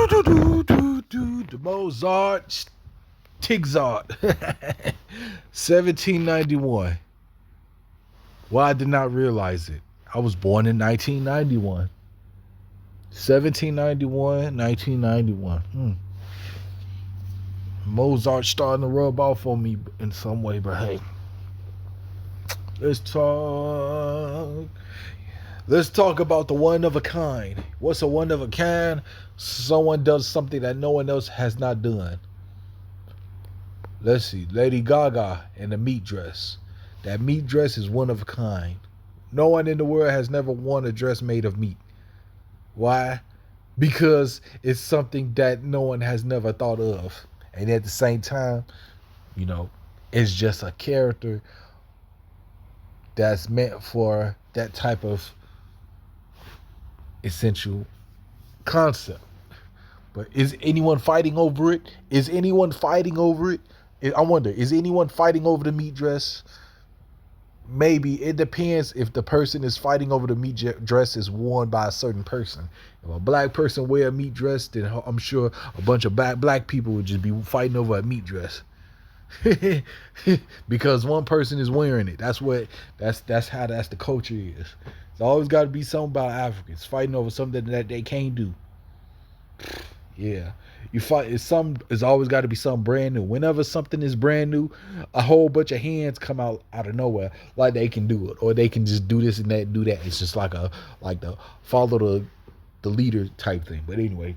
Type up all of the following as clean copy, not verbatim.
The Mozart Tigzart 1791. Well, I did not realize it. I was born in 1991. 1791, 1991. Mozart starting to rub off on me in some way, but hey, let's talk. Let's talk about the one of a kind. What's a one of a kind? Someone does something that no one else has not done. Let's see. Lady Gaga in a meat dress. That meat dress is one of a kind. No one in the world has never worn a dress made of meat. Why? Because it's something that no one has never thought of. And at the same time, it's just a character that's meant for that type of essential concept. But is anyone fighting over it? Is anyone fighting over it? I wonder, is anyone fighting over the meat dress? Maybe. It depends if the person is fighting over the meat dress is worn by a certain person. If a black person wear a meat dress, then I'm sure a bunch of black people would just be fighting over a meat dress. Because one person is wearing it. That's how the culture is. It's always got to be something about Africans fighting over something that they can't do. Yeah, you fight. It's always got to be something brand new. Whenever something is brand new, a whole bunch of hands come out of nowhere, like they can do it, or they can just do this and that, do that. It's just like the follow the leader type thing. But anyway,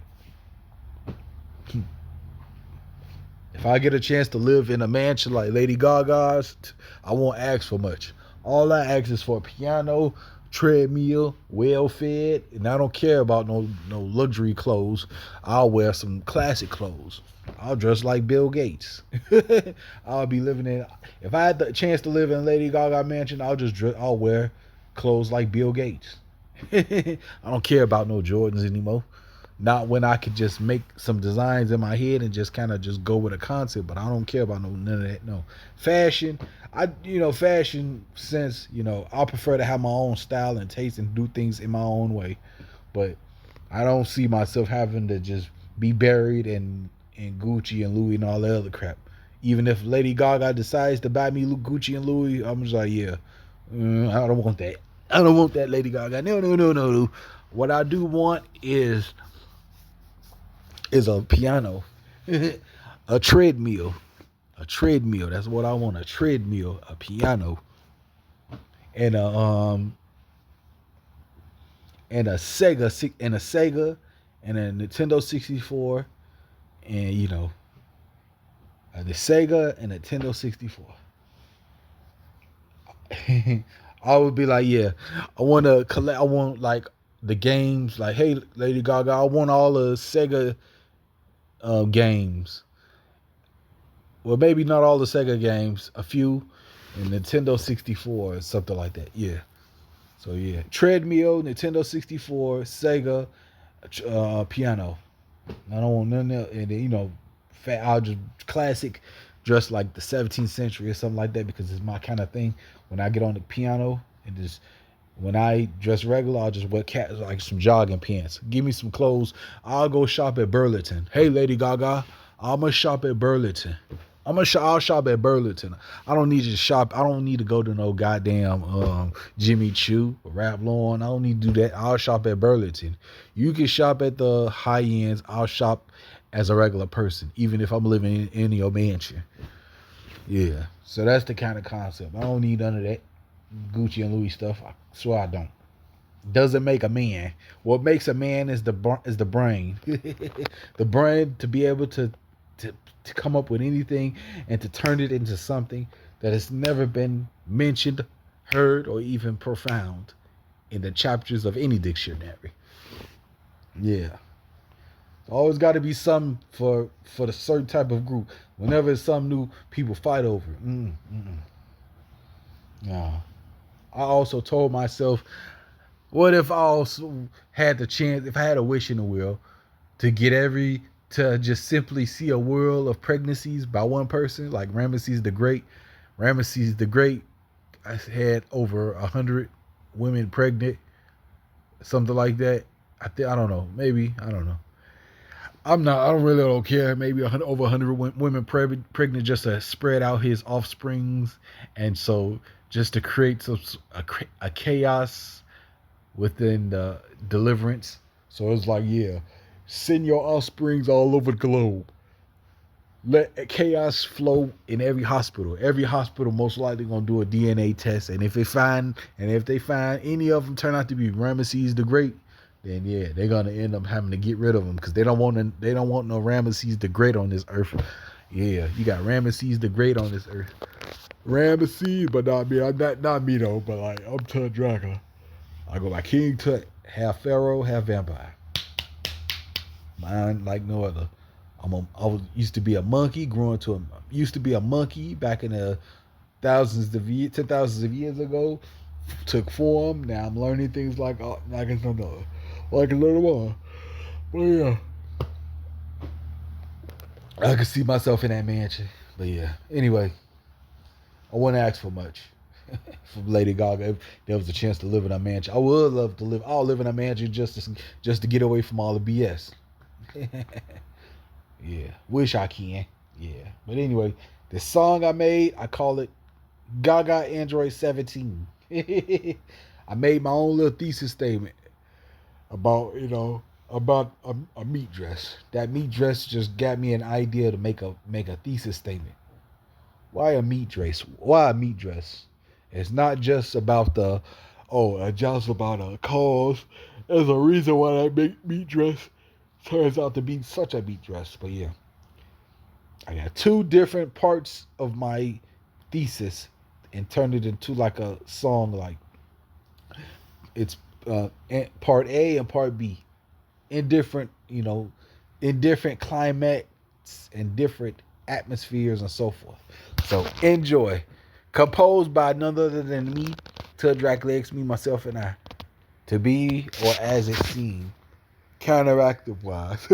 if I get a chance to live in a mansion like Lady Gaga's, I won't ask for much. All I ask is for a piano, treadmill, well-fed, and I don't care about no luxury clothes. I'll wear some classic clothes. I'll dress like Bill Gates. I'll be living in. If I had the chance to live in Lady Gaga mansion, I'll wear clothes like Bill Gates. I don't care about no Jordans anymore. Not when I could just make some designs in my head and just kind of just go with a concept, but I don't care about none of that. No fashion. Fashion sense. I prefer to have my own style and taste and do things in my own way. But I don't see myself having to just be buried in Gucci and Louis and all that other crap. Even if Lady Gaga decides to buy me Gucci and Louis, I'm just like, yeah, I don't want that. I don't want that, Lady Gaga. No. What I do want is a piano, a treadmill. A treadmill. That's what I want. A treadmill, a piano, and a Sega, and a Nintendo 64, and the Sega and Nintendo 64. I would be like, yeah, I want to collect. I want like the games. Like, hey, Lady Gaga, I want all the Sega games. Well, maybe not all the Sega games, a few, and Nintendo 64 or something like that. Yeah. So yeah, treadmill, Nintendo 64, Sega, piano. I don't want none of that. And then, I'll just classic, dress like the 17th century or something like that because it's my kind of thing. When I get on the piano and just when I dress regular, I'll just wear like some jogging pants. Give me some clothes. I'll go shop at Burlington. Hey, Lady Gaga, I'ma shop at Burlington. I'll shop at Burlington. I don't need to shop. I don't need to go to no goddamn Jimmy Choo or Ralph Lauren. I don't need to do that. I'll shop at Burlington. You can shop at the high ends. I'll shop as a regular person, even if I'm living in your mansion. Yeah. So that's the kind of concept. I don't need none of that Gucci and Louis stuff. I swear I don't. Doesn't make a man. What makes a man is the brain. The brain to be able to come up with anything and to turn it into something that has never been mentioned, heard, or even profound in the chapters of any dictionary. Yeah. Always got to be something for the certain type of group. Whenever it's something new, people fight over it. Yeah. I also told myself, what if I also had the chance, if I had a wish in the wheel to just simply see a world of pregnancies by one person, like Ramesses the Great. Ramesses the Great I had over 100 women pregnant, something like that. I don't know. Maybe, I don't know. I don't really don't care. Maybe over 100 women pregnant just to spread out his offsprings, and so just to create a chaos within the deliverance. So it's like, yeah, send your offsprings all over the globe. Let chaos flow in every hospital. Every hospital most likely gonna do a DNA test, and if they find any of them turn out to be Ramesses the Great, then yeah, they're gonna end up having to get rid of them because they don't want no Ramesses the Great on this earth. Yeah, you got Ramesses the Great on this earth. Ramesses, but not me. I'm not me though. But like, I'm Tut Dracula. I go by King Tut, half pharaoh, half vampire. Mine like no other. Used to be a monkey, used to be a monkey back in the 10,000s of years ago. Took form. Now I'm learning things like a little more. But yeah, I can see myself in that mansion. But yeah, anyway, I wouldn't ask for much from Lady Gaga. If there was a chance to live in a mansion, I would love to live. I'll live in a mansion just to get away from all the BS. Yeah, wish I can. Yeah, but anyway, the song I made, I call it Gaga Android 17. I made my own little thesis statement about a meat dress. That meat dress just got me an idea to make a thesis statement. Why a meat dress? Why a meat dress? It's not just about just about a cause. There's a reason why that meat dress turns out to be such a meat dress. But yeah, I got two different parts of my thesis and turned it into like a song. Like it's part A and part B in different climates and different atmospheres and so forth. So enjoy. Composed by none other than me, TutDraculaX, me, myself, and I. To be or as it seemed. Counteractive wise.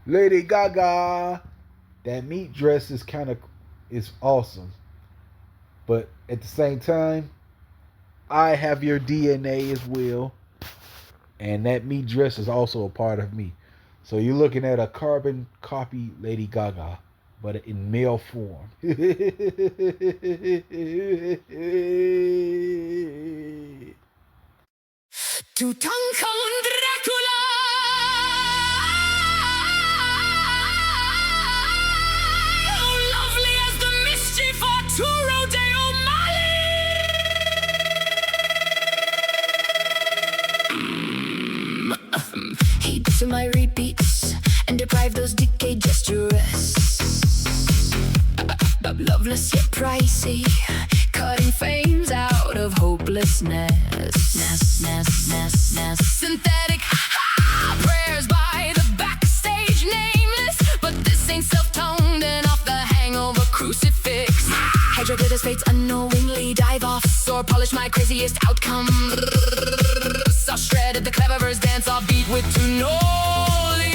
Lady Gaga. That meat dress is awesome. But at the same time, I have your DNA as well. And that meat dress is also a part of me. So you're looking at a carbon copy Lady Gaga, but in male form. TutankhamunDraculaX, oh lovely as the mischief Arturo de O'Malley. He beats to my repeats and deprive those decayed gestures. Loveless yet pricey, cutting frames out of hopelessness. Synthetic prayers by the backstage nameless, but this ain't self-toned and off the hangover crucifix. Hydra glitters fates unknowingly dive off, or polish my craziest outcome. So shredded the clever verse dance off beat with two noli.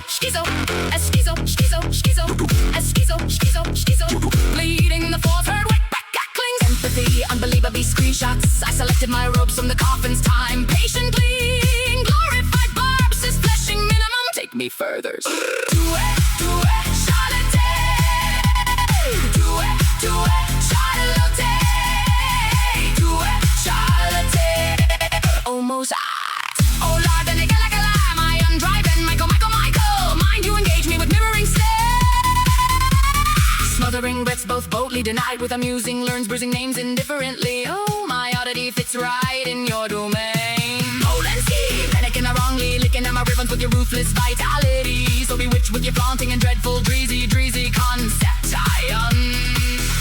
Schizo, bleeding the force, heard wet back clings. Empathy, unbelievably screenshots. I selected my ropes from the coffin's time. Patiently, glorified barbs is fleshing minimum. Take me further. Do it, Charlotte. Do it, Charlotte. Do it, Charlotte. Almost oh Lord, then Gaga, my undriving Michael. Mind you engage me with mirroring stare. Smothering breaths both boldly denied with amusing learns, bruising names indifferently. Oh, my oddity fits right in your domain. Polensky, panicking wrongly, licking at my ribbons with your ruthless vitality. So bewitched with your flaunting and dreadful dreezy conception.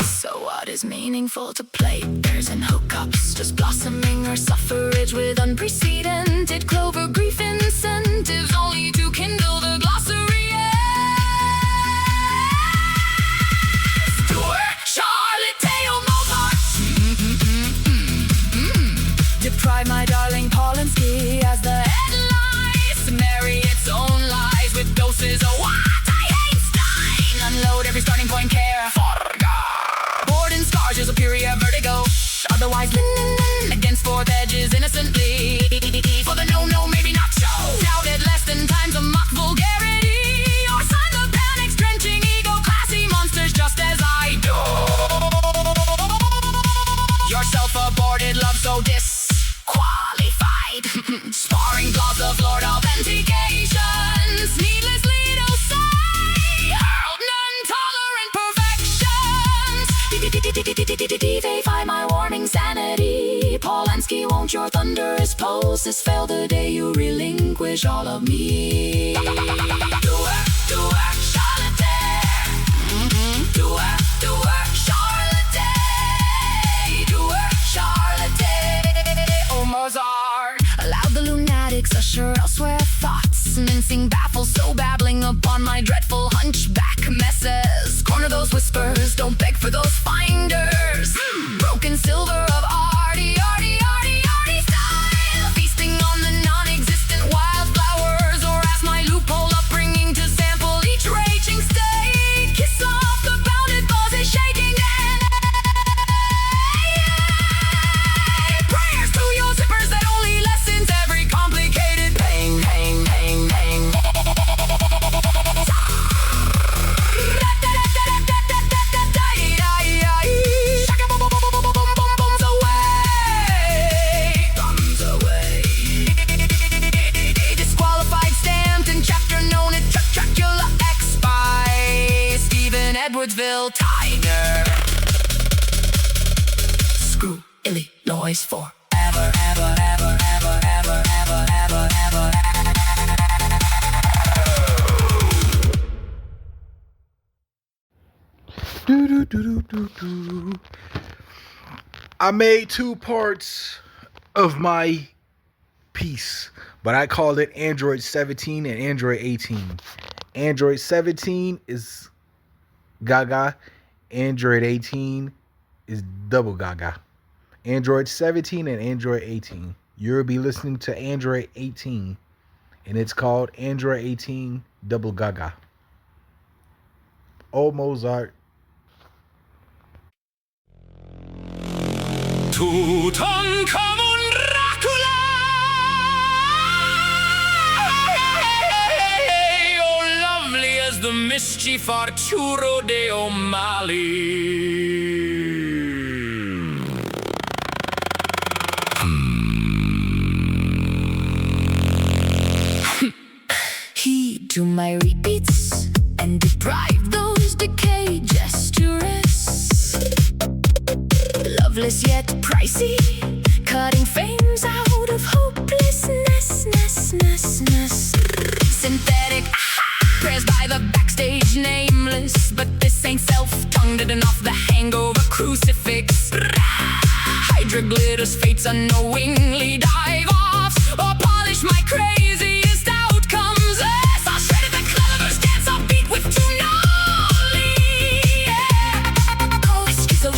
So what is meaningful to players and hookups? Just blossoming or suffrage with unprecedented clover grief incentives, only to kindle the glossary. Charlotte Tale Mozart. Deprive my darling Polensky as the headlines. Marry its own lies with doses of what I hate Stein. Unload every starting point care. Ours is superior vertigo. Otherwise, against fourth edges innocently. For the no, maybe not so. Doubted less than times a mock vulgarity. Or signs of panic's drenching ego, classy monsters just as I do. Your self-aborted love so disqualified. Sparring gloves of Lord authentications. Needlessly docile. Hurled non-tolerant perfections. Defy my warning sanity. Polanski, won't your thunderous pulses fail the day you relinquish all of me? Do it, Charlotte. Do it, Charlotte. Do it, Charlotte. Oh, Mozart. Allowed the lunatics usher elsewhere thoughts. Mincing baffles, so babbling upon my dreadful hunchback messes. Corner those whispers, don't beg for those finders. Broken silver of arty style. Feasting on the non-existent wildflowers. Or ask my loophole upbringing to sample each raging state. Kiss off the bounded buzzes shaking and prayers to your zippers that only lessens every complicated pain. Disqualified, stamped in chapter known as TutDraculaX by Edwardsville, Tigner. Screw Illinois for ever. I made 2 parts of my piece, but I called it Android 17 and Android 18. Android 17 is Gaga. Android 18 is double Gaga. Android 17 and Android 18. You'll be listening to Android 18, and it's called Android 18 double Gaga. Oh, Mozart. TutankhamunDraculaX. Oh, lovely as the mischief Arturo de O'Malley. Heed to my repeats and deprive those decayed gestures. Loveless yet pricey, cutting frames out of hopelessness. Synthetic prayers by the backstage nameless, but this ain't self-tongued enough. The hangover crucifix. Hydra glitters, fates unknowingly dive off or polish my craziest outcomes. I'll shred at the clever's dance, I'll beat with too gnarly. Oh, schizo.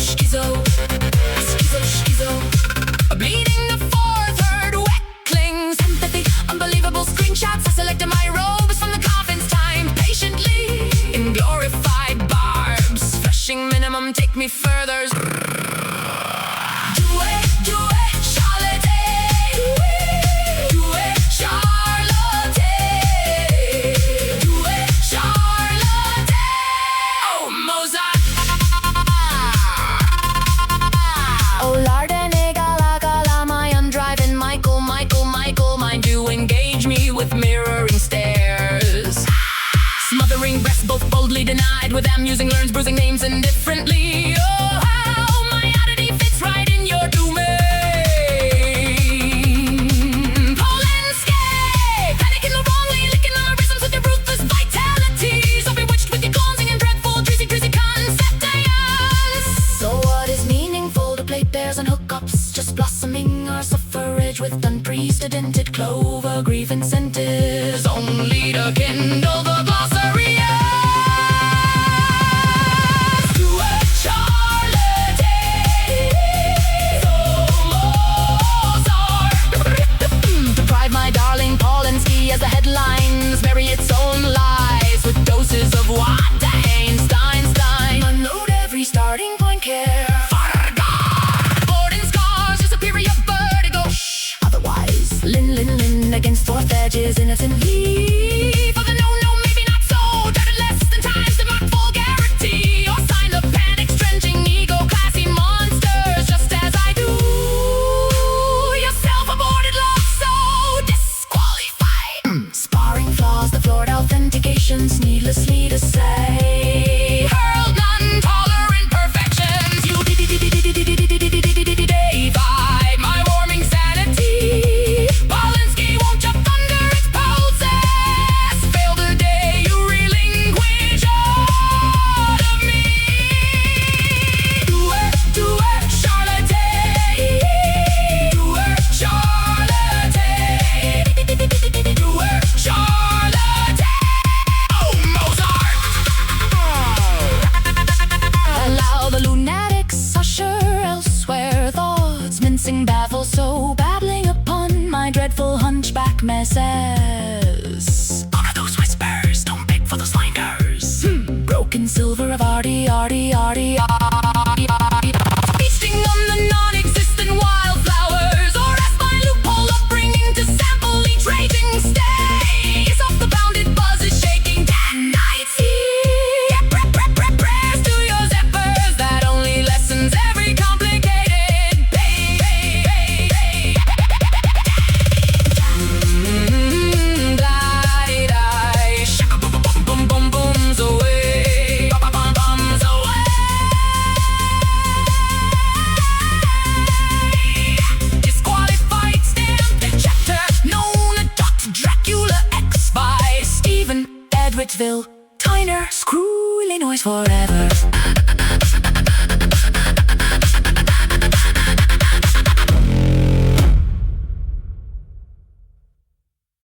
Bleeding the third wetklings. Empathy, unbelievable screenshots. I selected my robes from the coffin's time patiently. In glorified barbs, fleshing minimum, take me further. Do it, Charlotte. Do it, Charlotte. Do it, Charlotte. Oh, Mozart. Oh, Lardene Gala, my undriving Michael, mind to engage me with mirroring stares. Smothering breasts both boldly denied, with amusing learns bruising names indifferently. Oh, how my oddity fits right in your domain. Polanski, panic in the wrongly, licking on my rhythms with your ruthless vitality. So bewitched with your cleansing and dreadful, greasy conceptions. So what is meaningful to plate pairs and hookups? Just blossoming our suffrage with unprecedented clover grief incentives, only to kindle the glossary. Do it, Charlotte. So Mozart. Deprive my darling Polanski as the headlines bury its own lies with doses of what? Einstein. Unload every starting point care. Far Lean against forced edges innocently. For the no, maybe not so. Doubted less than times to mark vulgarity. Or sign the panic, stretching ego, classy monsters, just as I do. Your self-aborted love so disqualified. Sparring flaws, the floored authentications, needlessly to say. Hurled non-tolerant perfections. You divide my warming sanity. Polinsky won't jump under its pulses. Fail the day you relinquish all of me. Do it, Charlotte. Do it, Charlotte. Do it, Charlotte. Oh, Mozart. Allow the lunatics usher elsewhere. Thoughts mincing baffle, so babbling upon my dreadful hunchback messes. Honor those whispers, don't beg for those lingers. Broken silver of arty. Feasting on the non-existent wildflowers, or as my loophole upbringing to sample each raging stays. Off the bounded buzz is shaking, and I see prayers to your zephyrs that only lessens every complicated pain. Glide, shaka boom boom booms away, bombs away. Disqualified stamped chapter known as TutDraculaX by Edwardsville. Tigner, screw Illinois forever.